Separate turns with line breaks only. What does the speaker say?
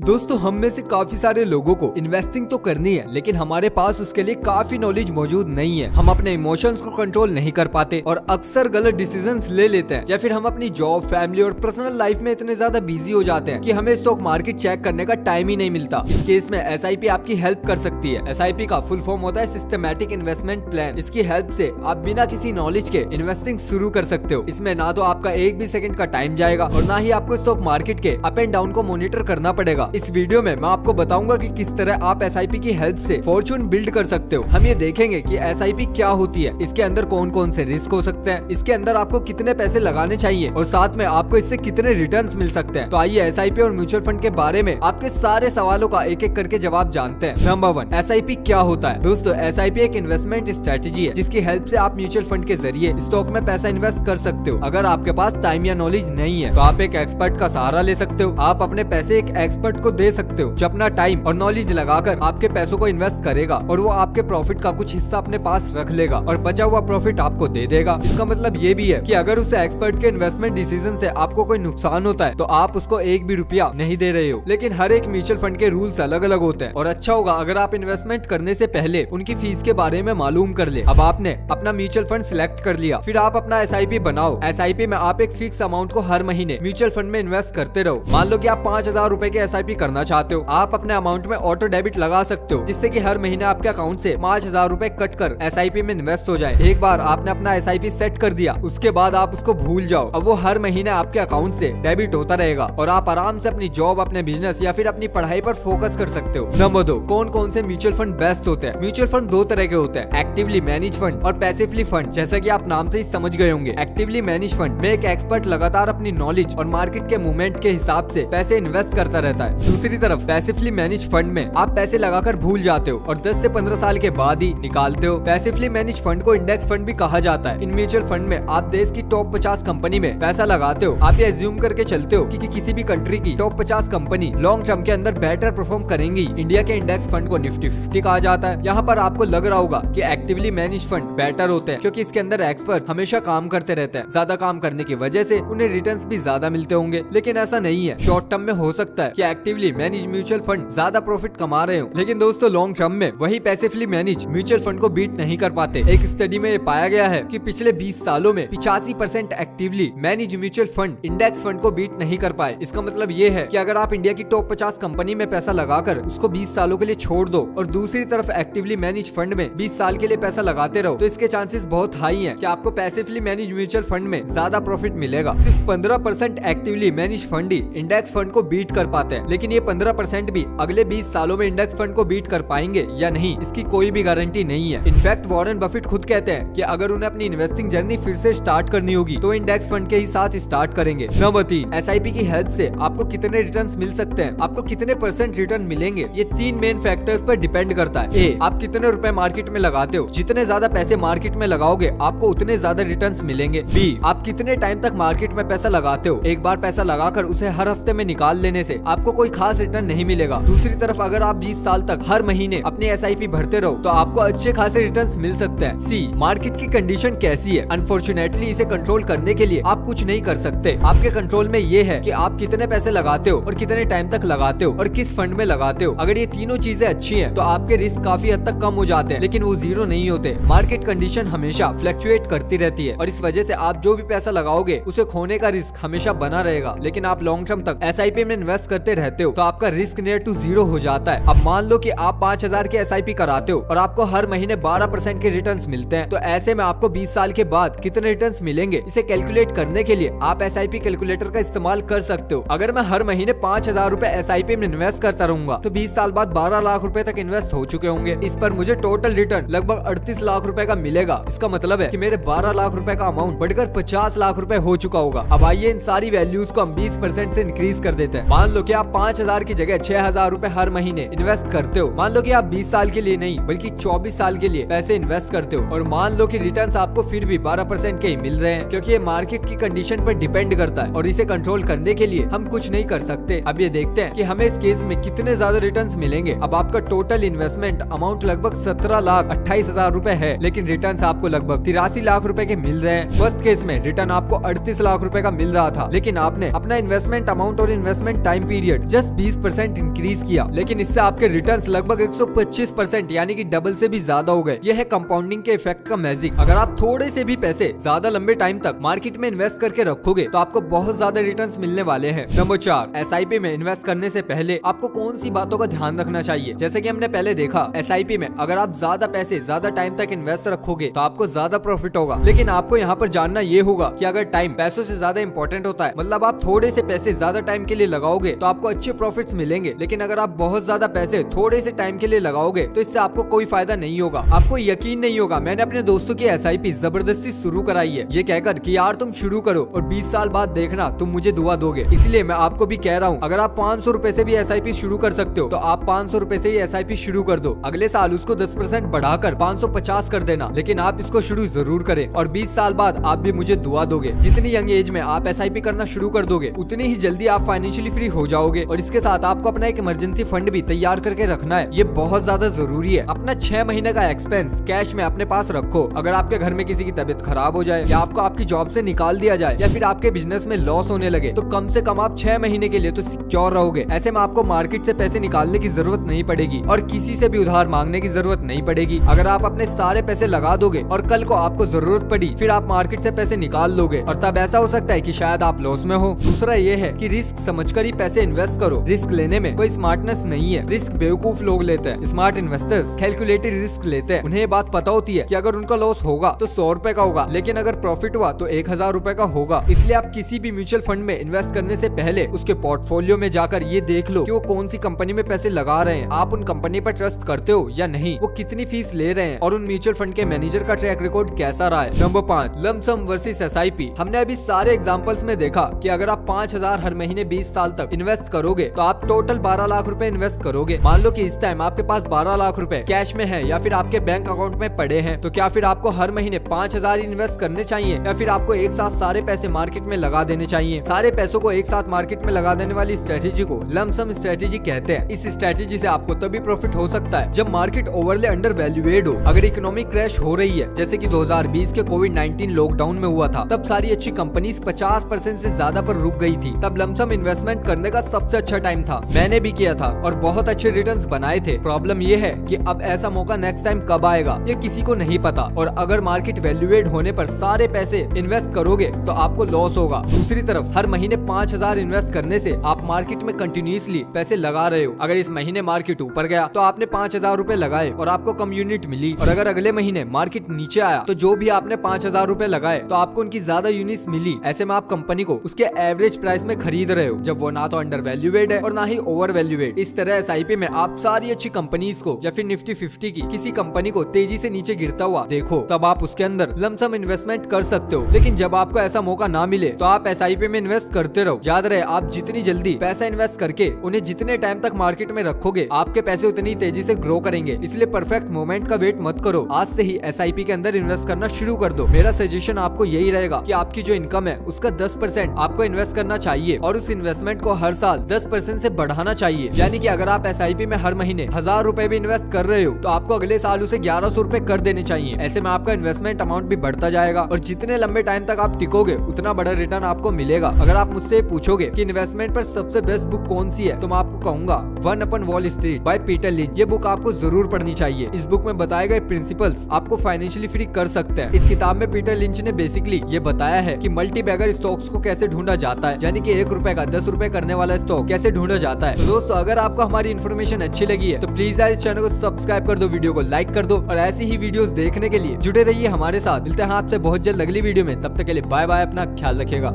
दोस्तों हम में से काफी सारे लोगों को इन्वेस्टिंग तो करनी है, लेकिन हमारे पास उसके लिए काफी नॉलेज मौजूद नहीं है। हम अपने इमोशंस को कंट्रोल नहीं कर पाते और अक्सर गलत डिसीजंस ले लेते हैं, या फिर हम अपनी जॉब, फैमिली और पर्सनल लाइफ में इतने ज्यादा बिजी हो जाते हैं कि हमें स्टॉक मार्केट चेक करने का टाइम ही नहीं मिलता। इस केस में SIP आपकी हेल्प कर सकती है। SIP का फुल फॉर्म होता है सिस्टमैटिक इन्वेस्टमेंट प्लान। इसकी हेल्प से आप बिना किसी नॉलेज के इन्वेस्टिंग शुरू कर सकते हो। इसमें ना तो आपका एक भी सेकंड का टाइम जाएगा और ना ही आपको स्टॉक मार्केट के अप एंड डाउन को मॉनिटर करना पड़ेगा। इस वीडियो में मैं आपको बताऊंगा कि किस तरह आप SIP की हेल्प से फॉर्चून बिल्ड कर सकते हो। हम ये देखेंगे कि SIP क्या होती है, इसके अंदर कौन कौन से रिस्क हो सकते हैं, इसके अंदर आपको कितने पैसे लगाने चाहिए और साथ में आपको इससे कितने रिटर्न्स मिल सकते हैं। तो आइए SIP और म्यूचुअल फंड के बारे में आपके सारे सवालों का एक एक करके जवाब जानते हैं। नंबर 1, SIP क्या होता है। दोस्तों SIP एक इन्वेस्टमेंट स्ट्रेटेजी है जिसकी हेल्प से आप म्यूचुअल फंड के जरिए स्टॉक में पैसा इन्वेस्ट कर सकते हो। अगर आपके पास टाइम या नॉलेज नहीं है तो आप एक एक्सपर्ट का सहारा ले सकते हो। आप अपने पैसे एक एक्सपर्ट को दे सकते हो जो अपना टाइम और नॉलेज लगाकर आपके पैसों को इन्वेस्ट करेगा और वो आपके प्रॉफिट का कुछ हिस्सा अपने पास रख लेगा और बचा हुआ प्रॉफिट आपको दे देगा। इसका मतलब ये भी है कि अगर उस एक्सपर्ट के इन्वेस्टमेंट डिसीजन से आपको कोई नुकसान होता है तो आप उसको एक भी रुपया नहीं दे रहे हो। लेकिन हर एक म्यूचुअल फंड के रूल्स अलग अलग होते हैं और अच्छा होगा अगर आप इन्वेस्टमेंट करने से पहले उनकी फीस के बारे में मालूम कर ले। अब आपने अपना म्यूचुअल फंड सिलेक्ट कर लिया, फिर आप अपना SIP बनाओ। SIP में आप एक फिक्स अमाउंट को हर महीने म्यूचुअल फंड में इन्वेस्ट करते रहो। मान लो कि आप 5,000 रुपए के SIP करना चाहते हो, आप अपने अमाउंट में ऑटो डेबिट लगा सकते हो जिससे कि हर महीने आपके अकाउंट से 5,000 रुपए कट कर SIP में इन्वेस्ट हो जाए। एक बार आपने अपना SIP सेट कर दिया, उसके बाद आप उसको भूल जाओ। अब वो हर महीने आपके अकाउंट से डेबिट होता रहेगा और आप आराम से अपनी जॉब, अपने बिजनेस या फिर अपनी पढ़ाई पर फोकस कर सकते हो। नंबर 2, कौन कौन से म्यूचुअल फंड बेस्ट होते हैं। म्यूचुअल फंड दो तरह के होते हैं, एक्टिवली मैनेज फंड और पैसिवली फंड। जैसा कि आप नाम से ही समझ गए होंगे, एक्टिवली मैनेज फंड में एक एक्सपर्ट लगातार अपनी नॉलेज और मार्केट के मूवमेंट के हिसाब से पैसे इन्वेस्ट करता रहता है। दूसरी तरफ पैसिवली मैनेज फंड में आप पैसे लगाकर भूल जाते हो और 10 से 15 साल के बाद ही निकालते हो। पैसिवली मैनेज फंड को इंडेक्स फंड भी कहा जाता है। इन म्यूचुअल फंड में आप देश की टॉप 50 कंपनी में पैसा लगाते हो। आप ये एज्यूम करके चलते हो कि किसी भी कंट्री की टॉप 50 कंपनी लॉन्ग टर्म के अंदर बेटर परफॉर्म करेंगी। इंडिया के इंडेक्स फंड को निफ्टी 50 कहा जाता है। यहाँ पर आपको लग रहा होगा कि एक्टिवली मैनेज फंड बेटर होते हैं क्योंकि इसके अंदर एक्सपर्ट हमेशा काम करते रहते हैं। ज्यादा काम करने की वजह से उन्हें रिटर्न्स भी ज्यादा मिलते होंगे, लेकिन ऐसा नहीं है। शॉर्ट टर्म में हो सकता है कि एक्टिवली मैनेज म्यूचुअल फंड ज्यादा प्रॉफिट कमा रहे हो, लेकिन दोस्तों लॉन्ग टर्म में वही पैसिवली मैनेज म्यूचुअल फंड को बीट नहीं कर पाते। एक स्टडी में ये पाया गया है कि पिछले 20 सालों में 85% actively manage mutual fund index fund को बीट नहीं कर पाए। इसका मतलब ये है कि अगर आप इंडिया की टॉप 50 कंपनी में पैसा लगाकर उसको 20 सालों के लिए छोड़ दो और दूसरी तरफ एक्टिवली मैनेज फंड में 20 साल के लिए पैसा लगाते रहो तो इसके चांसेस बहुत हाई हैं कि आपको पैसिवली मैनेज म्यूचुअल फंड में ज्यादा प्रॉफिट मिलेगा। सिर्फ 15% एक्टिवली मैनेज फंड ही इंडेक्स फंड को बीट कर पाते हैं, लेकिन ये 15% भी अगले 20 सालों में इंडेक्स फंड को बीट कर पाएंगे या नहीं, इसकी कोई भी गारंटी नहीं है। इनफैक्ट वॉरेन बफेट खुद कहते हैं कि अगर उन्हें अपनी इन्वेस्टिंग जर्नी फिर से स्टार्ट करनी होगी तो इंडेक्स फंड के ही साथ स्टार्ट करेंगे। नंबर 3, SIP की हेल्प से आपको कितने रिटर्न्स मिल सकते हैं, आपको कितने % रिटर्न मिलेंगे, ये 3 मेन फैक्टर्स पर डिपेंड करता है। ए, आप कितने रुपए मार्केट में लगाते हो, जितने ज्यादा पैसे मार्केट में लगाओगे आपको उतने ज्यादा रिटर्न्स मिलेंगे। बी, आप कितने टाइम तक मार्केट में पैसा लगाते हो, एक बार पैसा लगाकर उसे हर हफ्ते में निकाल लेने से आपको कोई खास रिटर्न नहीं मिलेगा। दूसरी तरफ अगर आप 20 साल तक हर महीने अपनी SIP भरते रहो तो आपको अच्छे खासे रिटर्न्स मिल सकते हैं। सी, मार्केट की कंडीशन कैसी है। अनफॉर्चुनेटली इसे कंट्रोल करने के लिए आप कुछ नहीं कर सकते। आपके कंट्रोल में ये है कि आप कितने पैसे लगाते हो और कितने टाइम तक लगाते हो और किस फंड में लगाते हो। अगर ये तीनों चीजें अच्छी हैं तो आपके रिस्क काफी हद तक कम हो जाते हैं, लेकिन वो जीरो नहीं होते। मार्केट कंडीशन हमेशा फ्लक्चुएट करती रहती है और इस वजह से आप जो भी पैसा लगाओगे उसे खोने का रिस्क हमेशा बना रहेगा। लेकिन आप लॉन्ग टर्म तक SIP में इन्वेस्ट करते रहते हो तो आपका रिस्क नियर टू जीरो हो जाता है। अब मान लो कि आप 5,000 के SIP कराते हो और आपको हर महीने 12% के रिटर्न्स मिलते हैं, तो ऐसे में आपको 20 साल के बाद कितने रिटर्न्स मिलेंगे इसे कैलकुलेट करने के लिए आप SIP कैलकुलेटर का इस्तेमाल कर सकते हो। अगर मैं हर महीने 5,000 रुपए SIP में इन्वेस्ट करता रहूंगा तो 20 साल बाद 12 लाख रुपए तक इन्वेस्ट हो चुके होंगे। इस पर मुझे टोटल रिटर्न लगभग 38 लाख रुपए का मिलेगा। इसका मतलब है कि मेरे 12 लाख रुपए का अमाउंट बढ़कर 50 लाख रुपए हो चुका होगा। अब आइए इन सारी वैल्यूज को हम 20% से इंक्रीज कर देते हैं। मान लो कि आप 5,000 की जगह 6,000 रुपए हर महीने इन्वेस्ट करते हो। मान लो कि आप 20 साल के लिए नहीं बल्कि 24 साल के लिए पैसे इन्वेस्ट करते हो और मान लो कि रिटर्न्स आपको फिर भी 12% के ही मिल रहे हैं, क्योंकि ये मार्केट की कंडीशन पर डिपेंड करता है और इसे कंट्रोल करने के लिए हम कुछ नहीं कर सकते। अब ये देखते हैं कि हमें इस केस में कितने ज्यादा रिटर्न्स मिलेंगे। अब आपका टोटल इन्वेस्टमेंट अमाउंट लगभग 17,28,000 रुपए है, लेकिन रिटर्न्स आपको लगभग 83 लाख रुपए के मिल रहे हैं। फर्स्ट केस में रिटर्न आपको 38 लाख रुपए का मिल रहा था, लेकिन आपने अपना इन्वेस्टमेंट अमाउंट और investment time period just 20% increase किया, लेकिन इससे आपके रिटर्न्स लगभग 125% यानी कि डबल से भी ज्यादा हो गए। यह है कंपाउंडिंग के इफेक्ट का मैजिक। अगर आप थोड़े से भी पैसे ज्यादा लंबे टाइम तक मार्केट में इन्वेस्ट करके रखोगे तो आपको बहुत ज्यादा रिटर्न्स मिलने वाले हैं। नंबर 4, SIP में इन्वेस्ट करने से पहले आपको कौन सी बातों का ध्यान रखना चाहिए। जैसे कि हमने पहले देखा, SIP में अगर आप ज्यादा पैसे ज्यादा टाइम तक इन्वेस्ट रखोगे तो आपको ज्यादा प्रॉफिट होगा, लेकिन आपको यहाँ पर जानना ये होगा कि अगर टाइम पैसों से ज्यादा इंपॉर्टेंट होता है, मतलब आप थोड़े से पैसे ज्यादा टाइम के लिए लगाओगे तो आपको अच्छे प्रॉफिट्स मिलेंगे, लेकिन अगर आप बहुत ज्यादा पैसे थोड़े से टाइम के लिए लगाओगे तो इससे आपको कोई फायदा नहीं होगा। आपको यकीन नहीं होगा, मैंने अपने दोस्तों की SIP जबरदस्ती शुरू कराई है, ये कहकर कि यार तुम शुरू करो और 20 साल बाद देखना तुम मुझे दुआ दोगे। इसलिए मैं आपको भी कह रहा हूँ, अगर आप 500 रुपए से भी SIP शुरू कर सकते हो तो आप 500 रुपए से ही SIP शुरू कर दो। अगले साल उसको 10% बढ़ाकर 550 कर देना, लेकिन आप इसको शुरू जरूर करें और 20 साल बाद आप भी मुझे दुआ दोगे। जितनी यंग एज में आप SIP करना शुरू कर दोगे उतनी ही जल्दी आप फाइनेंशियली फ्री हो जाओगे। और इसके साथ आपको अपना एक इमरजेंसी फंड भी तैयार करके रखना है, ये बहुत ज्यादा जरूरी है। अपना 6 महीने का एक्सपेंस कैश में अपने पास रखो। अगर आपके घर में किसी की तबीयत खराब हो जाए या आपको आपकी जॉब से निकाल दिया जाए या फिर आपके बिजनेस में लॉस होने लगे तो कम से कम आप 6 महीने के लिए तो सिक्योर रहोगे। ऐसे में आपको मार्केट से पैसे निकालने की जरूरत नहीं पड़ेगी और किसी से भी उधार मांगने की जरूरत नहीं पड़ेगी। अगर आप अपने सारे पैसे लगा दोगे और कल को आपको जरूरत पड़ी फिर आप मार्केट से पैसे निकाल लोगे और तब ऐसा हो सकता है कि शायद आप लॉस में हो। दूसरा ये है कि रिस्क समझकर ही पैसे इन्वेस्ट करो। रिस्क लेने में कोई स्मार्टनेस नहीं है, रिस्क बेवकूफ लोग लेते हैं। स्मार्ट इन्वेस्टर्स कैलकुलेटेड रिस्क लेते हैं। उन्हें ये बात पता होती है कि अगर उनका लॉस होगा तो 100 रुपए का होगा, लेकिन अगर प्रॉफिट हुआ तो 1000 रुपए का होगा। इसलिए आप किसी भी म्यूचुअल फंड में इन्वेस्ट करने से पहले उसके पोर्टफोलियो में जाकर ये देख लो कि वो कौन सी कंपनी में पैसे लगा रहे हैं, आप उन कंपनी पर ट्रस्ट करते हो या नहीं, वो कितनी फीस ले रहे हैं और उन म्यूचुअल फंड के मैनेजर का ट्रैक रिकॉर्ड कैसा रहा है। नंबर 5, लंप सम वर्सेस SIP। हमने अभी सारे एग्जांपल्स में देखा कि अगर आप 5000 हर महीने 20 साल तक इन्वेस्ट करोगे तो आप टोटल 12 लाख रुपए इन्वेस्ट करोगे। मान लो कि इस टाइम आपके पास 12 लाख रुपए कैश में है या फिर आपके बैंक अकाउंट में पड़े हैं, तो क्या फिर आपको हर महीने 5000 इन्वेस्ट करने चाहिए या फिर आपको एक साथ सारे पैसे मार्केट में लगा देने चाहिए। सारे पैसों को एक साथ मार्केट में लगा देने वाली स्ट्रेटेजी को लंप सम स्ट्रेटेजी कहते हैं। इस स्ट्रेटेजी से आपको तभी प्रॉफिट हो सकता है जब मार्केट ओवरली अंडर वैल्यूएड हो। अगर इकोनॉमिक क्रैश हो रही है जैसे कि 2020 के कोविड-19 लॉकडाउन में हुआ था, तब सारी अच्छी कंपनीज 50% से ज्यादा पर रुक गई थी। तब लंप सम इन्वेस्टमेंट करने का सबसे अच्छा टाइम था। मैंने भी किया था और बहुत अच्छे रिटर्न्स बनाए थे। प्रॉब्लम ये है कि अब ऐसा मौका नेक्स्ट टाइम कब आएगा ये किसी को नहीं पता, और अगर मार्केट वैल्यूएड होने पर सारे पैसे इन्वेस्ट करोगे तो आपको लॉस होगा। दूसरी तरफ हर महीने 5000 इन्वेस्ट करने से आप मार्केट में कंटिन्यूअसली पैसे लगा रहे हो। अगर इस महीने मार्केट ऊपर गया तो आपने 5000 रुपए लगाए और आपको कम यूनिट मिली, और अगर अगले महीने मार्केट नीचे आया तो जो भी आपने 5000 रुपए लगाए तो आपको उनकी ज्यादा यूनिट्स मिली। ऐसे में आप कंपनी को उसके एवरेज प्राइस में खरीद रहे हो, जब वो ना तो अंडर वैल्यूएड है और ना ही ओवर वैल्यूएड। इस तरह SIP में आप सारी अच्छी कंपनीज को या फिर निफ्टी 50 की किसी कंपनी को तेजी से नीचे गिरता हुआ देखो, तब आप उसके अंदर लंप सम इन्वेस्टमेंट कर सकते हो। लेकिन जब आपको ऐसा मौका ना मिले तो आप SIP में इन्वेस्ट करते रहो। याद रहे, आप जितनी जल्दी पैसा इन्वेस्ट करके उन्हें जितने टाइम तक मार्केट में रखोगे आपके पैसे उतनी तेजी से ग्रो करेंगे। इसलिए परफेक्ट मोमेंट का वेट मत करो, आज से ही SIP के अंदर इन्वेस्ट करना शुरू कर दो। मेरा सजेशन आपको यही रहेगा कि आपकी जो इनकम है उसका 10% आपको इन्वेस्ट करना चाहिए और उस इन्वेस्टमेंट को हर साल 10% से बढ़ाना चाहिए। यानी कि अगर आप SIP में हर महीने 1000 रुपए भी इन्वेस्ट कर रहे हो तो आपको अगले साल उसे 1100 रुपए कर देने चाहिए। ऐसे में आपका इन्वेस्टमेंट अमाउंट भी बढ़ता जाएगा और जितने लंबे टाइम तक आप टिकोगे उतना बड़ा रिटर्न आपको मिलेगा। अगर आप मुझसे पूछोगे कि इन्वेस्टमेंट पर सबसे बेस्ट बुक कौन सी है तो मैं आपको कहूंगा one upon wall street by Peter lynch. ये बुक आपको जरूर पढ़नी चाहिए। इस बुक में बताए गए प्रिंसिपल्स आपको फाइनेंशियली फ्री कर सकते हैं। इस किताब में पीटर लिंच ने बेसिकली ये बताया है कि मल्टी बैगर स्टॉक्स को कैसे ढूंढा जाता है, यानी कि 1 रुपए का 10 रुपए करने वाला स्टॉक कैसे ढूंढा जाता है। तो दोस्तों, अगर आपको हमारी इन्फॉर्मेशन अच्छी लगी है तो प्लीज यार इस चैनल को सब्सक्राइब कर दो, वीडियो को लाइक कर दो और ऐसी ही वीडियोस देखने के लिए जुड़े रहिए हमारे साथ। मिलते हैं आपसे बहुत जल्द अगली वीडियो में, तब तक के लिए बाय बाय, अपना ख्याल रखिएगा।